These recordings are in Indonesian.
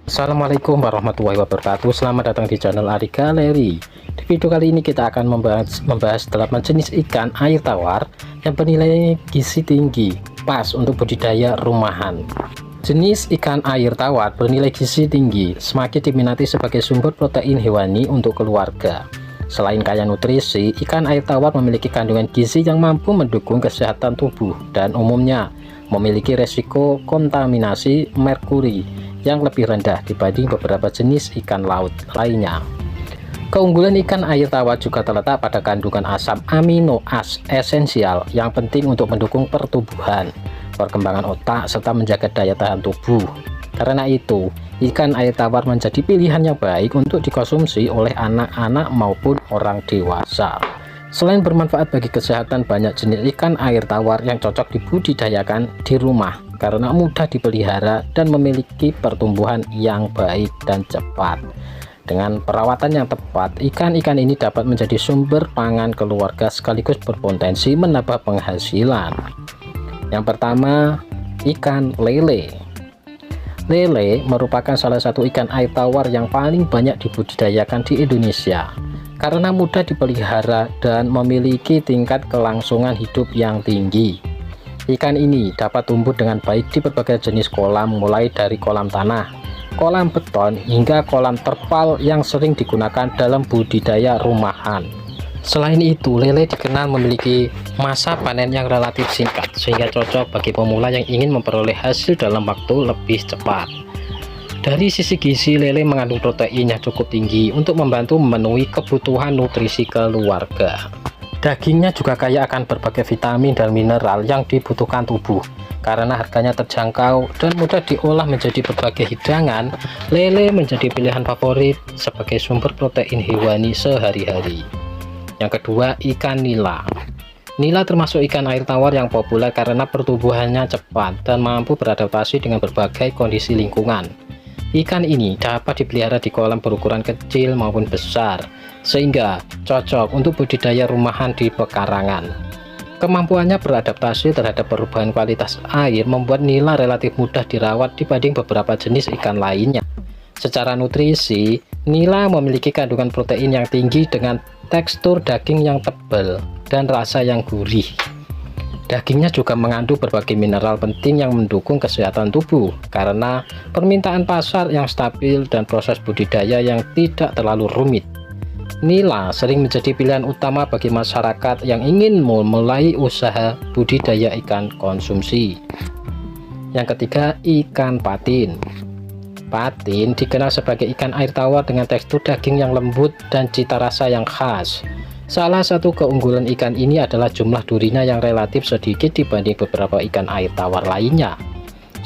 Assalamualaikum warahmatullahi wabarakatuh. Selamat datang di channel Ari Galeri. Di video kali ini kita akan membahas 8 jenis ikan air tawar yang bernilai gizi tinggi, pas untuk budidaya rumahan. Jenis ikan air tawar bernilai gizi tinggi semakin diminati sebagai sumber protein hewani untuk keluarga. Selain kaya nutrisi, ikan air tawar memiliki kandungan gizi yang mampu mendukung kesehatan tubuh dan umumnya memiliki resiko kontaminasi merkuri yang lebih rendah dibanding beberapa jenis ikan laut lainnya. Keunggulan ikan air tawar juga terletak pada kandungan asam amino esensial yang penting untuk mendukung pertumbuhan, perkembangan otak, serta menjaga daya tahan tubuh. Karena itu, ikan air tawar menjadi pilihan yang baik untuk dikonsumsi oleh anak-anak maupun orang dewasa. Selain bermanfaat bagi kesehatan, banyak jenis ikan air tawar yang cocok dibudidayakan di rumah karena mudah dipelihara dan memiliki pertumbuhan yang baik dan cepat. Dengan perawatan yang tepat, ikan-ikan ini dapat menjadi sumber pangan keluarga sekaligus berpotensi menambah penghasilan. Yang pertama, ikan lele. Lele merupakan salah satu ikan air tawar yang paling banyak dibudidayakan di Indonesia karena mudah dipelihara dan memiliki tingkat kelangsungan hidup yang tinggi. Ikan ini dapat tumbuh dengan baik di berbagai jenis kolam, mulai dari kolam tanah, kolam beton, hingga kolam terpal yang sering digunakan dalam budidaya rumahan. Selain itu, lele dikenal memiliki masa panen yang relatif singkat, sehingga cocok bagi pemula yang ingin memperoleh hasil dalam waktu lebih cepat. Dari sisi gizi, lele mengandung protein yang cukup tinggi untuk membantu memenuhi kebutuhan nutrisi keluarga. Dagingnya juga kaya akan berbagai vitamin dan mineral yang dibutuhkan tubuh. Karena harganya terjangkau dan mudah diolah menjadi berbagai hidangan, lele menjadi pilihan favorit sebagai sumber protein hewani sehari-hari. Yang kedua, ikan nila. Nila termasuk ikan air tawar yang populer karena pertumbuhannya cepat dan mampu beradaptasi dengan berbagai kondisi lingkungan. Ikan ini dapat dipelihara di kolam berukuran kecil maupun besar, sehingga cocok untuk budidaya rumahan di pekarangan. Kemampuannya beradaptasi terhadap perubahan kualitas air membuat nila relatif mudah dirawat dibanding beberapa jenis ikan lainnya. Secara nutrisi, nila memiliki kandungan protein yang tinggi dengan tekstur daging yang tebal dan rasa yang gurih. Dagingnya juga mengandung berbagai mineral penting yang mendukung kesehatan tubuh karena permintaan pasar yang stabil dan proses budidaya yang tidak terlalu rumit. Nila sering menjadi pilihan utama bagi masyarakat yang ingin memulai usaha budidaya ikan konsumsi. Yang ketiga, ikan patin. Patin dikenal sebagai ikan air tawar dengan tekstur daging yang lembut dan cita rasa yang khas. Salah satu keunggulan ikan ini adalah jumlah durinya yang relatif sedikit dibanding beberapa ikan air tawar lainnya,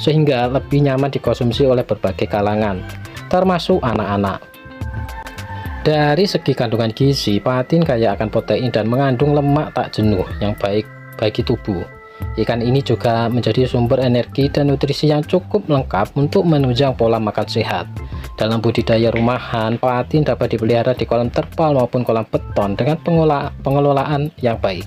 sehingga lebih nyaman dikonsumsi oleh berbagai kalangan, termasuk anak-anak. Dari segi kandungan gizi, patin kaya akan protein dan mengandung lemak tak jenuh yang baik bagi tubuh. Ikan ini juga menjadi sumber energi dan nutrisi yang cukup lengkap untuk menunjang pola makan sehat. Dalam budidaya rumahan, patin dapat dipelihara di kolam terpal maupun kolam beton dengan pengelolaan yang baik.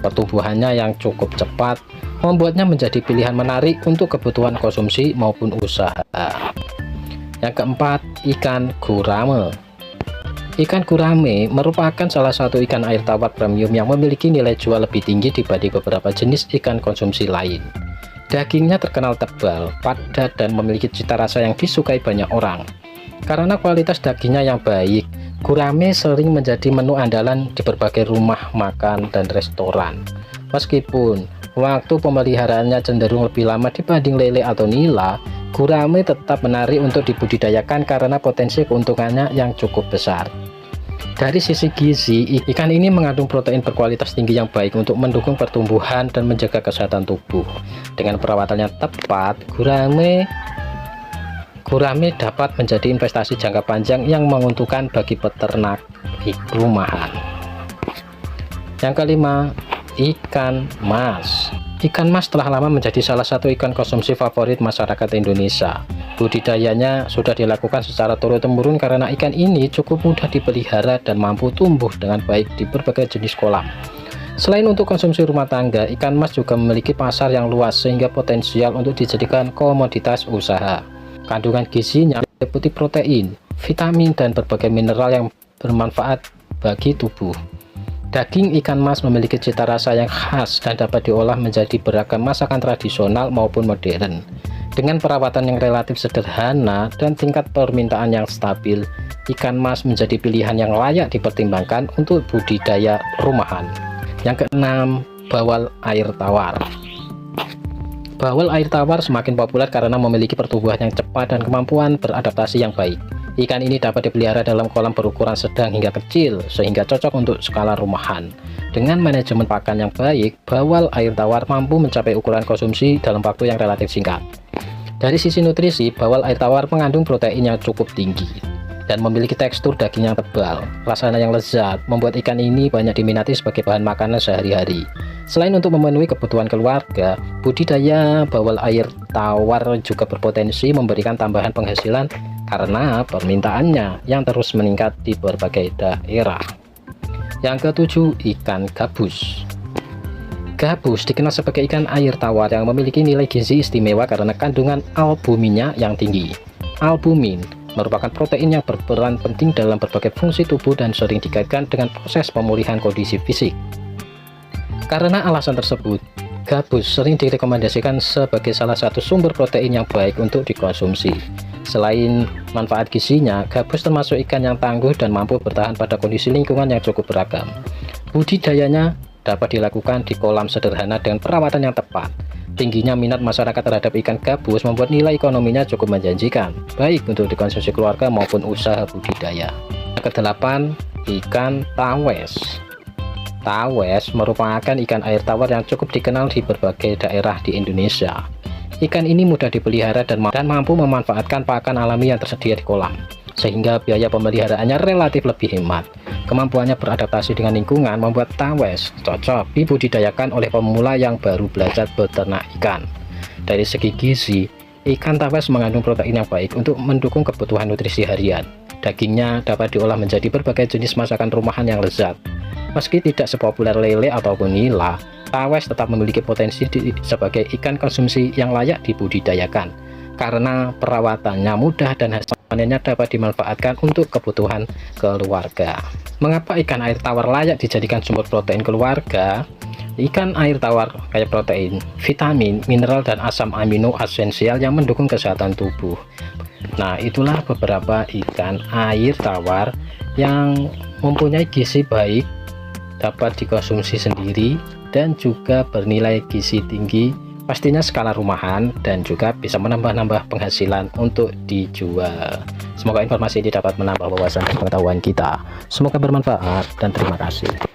Pertumbuhannya yang cukup cepat membuatnya menjadi pilihan menarik untuk kebutuhan konsumsi maupun usaha. Yang keempat, ikan gurame. Ikan gurame merupakan salah satu ikan air tawar premium yang memiliki nilai jual lebih tinggi dibanding beberapa jenis ikan konsumsi lain. Dagingnya terkenal tebal, padat, dan memiliki cita rasa yang disukai banyak orang. Karena kualitas dagingnya yang baik, gurame sering menjadi menu andalan di berbagai rumah makan dan restoran. Meskipun waktu pemeliharaannya cenderung lebih lama dibanding lele atau nila, gurame tetap menarik untuk dibudidayakan karena potensi keuntungannya yang cukup besar. Dari sisi gizi, ikan ini mengandung protein berkualitas tinggi yang baik untuk mendukung pertumbuhan dan menjaga kesehatan tubuh. Dengan perawatan yang tepat, gurame dapat menjadi investasi jangka panjang yang menguntungkan bagi peternak rumahan. Yang kelima, ikan mas. Ikan mas telah lama menjadi salah satu ikan konsumsi favorit masyarakat Indonesia. Budidayanya sudah dilakukan secara turun-temurun karena ikan ini cukup mudah dipelihara dan mampu tumbuh dengan baik di berbagai jenis kolam. Selain untuk konsumsi rumah tangga, ikan mas juga memiliki pasar yang luas sehingga potensial untuk dijadikan komoditas usaha. Kandungan gizinya meliputi protein, vitamin, dan berbagai mineral yang bermanfaat bagi tubuh. Daging ikan mas memiliki cita rasa yang khas dan dapat diolah menjadi beragam masakan tradisional maupun modern. Dengan perawatan yang relatif sederhana dan tingkat permintaan yang stabil, ikan mas menjadi pilihan yang layak dipertimbangkan untuk budidaya rumahan. Yang keenam, bawal air tawar. Bawal air tawar semakin populer karena memiliki pertumbuhan yang cepat dan kemampuan beradaptasi yang baik. Ikan ini dapat dipelihara dalam kolam berukuran sedang hingga kecil, sehingga cocok untuk skala rumahan. Dengan manajemen pakan yang baik, bawal air tawar mampu mencapai ukuran konsumsi dalam waktu yang relatif singkat. Dari sisi nutrisi, bawal air tawar mengandung protein yang cukup tinggi dan memiliki tekstur daging yang tebal. Rasanya yang lezat membuat ikan ini banyak diminati sebagai bahan makanan sehari-hari. Selain untuk memenuhi kebutuhan keluarga, budidaya bawal air tawar juga berpotensi memberikan tambahan penghasilan karena permintaannya yang terus meningkat di berbagai daerah. Yang ketujuh, ikan gabus. Gabus dikenal sebagai ikan air tawar yang memiliki nilai gizi istimewa karena kandungan albuminnya yang tinggi. Albumin merupakan protein yang berperan penting dalam berbagai fungsi tubuh dan sering dikaitkan dengan proses pemulihan kondisi fisik. Karena alasan tersebut, gabus sering direkomendasikan sebagai salah satu sumber protein yang baik untuk dikonsumsi. Selain manfaat gizinya, gabus termasuk ikan yang tangguh dan mampu bertahan pada kondisi lingkungan yang cukup beragam. Budidayanya dapat dilakukan di kolam sederhana dengan perawatan yang tepat. Tingginya minat masyarakat terhadap ikan gabus membuat nilai ekonominya cukup menjanjikan, baik untuk dikonsumsi keluarga maupun usaha budidaya. Yang kedelapan, ikan tawes. Tawes merupakan ikan air tawar yang cukup dikenal di berbagai daerah di Indonesia. Ikan ini mudah dipelihara dan mampu memanfaatkan pakan alami yang tersedia di kolam, sehingga biaya pemeliharaannya relatif lebih hemat. Kemampuannya beradaptasi dengan lingkungan membuat tawes cocok dibudidayakan oleh pemula yang baru belajar beternak ikan. Dari segi gizi, ikan tawes mengandung protein yang baik untuk mendukung kebutuhan nutrisi harian. Dagingnya dapat diolah menjadi berbagai jenis masakan rumahan yang lezat. Meski tidak sepopuler lele ataupun nila, tawes tetap memiliki potensi sebagai ikan konsumsi yang layak dibudidayakan karena perawatannya mudah dan hasil panennya dapat dimanfaatkan untuk kebutuhan keluarga. Mengapa ikan air tawar layak dijadikan sumber protein keluarga? Ikan air tawar kaya protein, vitamin, mineral, dan asam amino esensial yang mendukung kesehatan tubuh. Nah, itulah beberapa ikan air tawar yang mempunyai gizi baik, dapat dikonsumsi sendiri, dan juga bernilai gizi tinggi, pastinya skala rumahan, dan juga bisa menambah-nambah penghasilan untuk dijual. Semoga informasi ini dapat menambah wawasan dan pengetahuan kita. Semoga bermanfaat, dan terima kasih.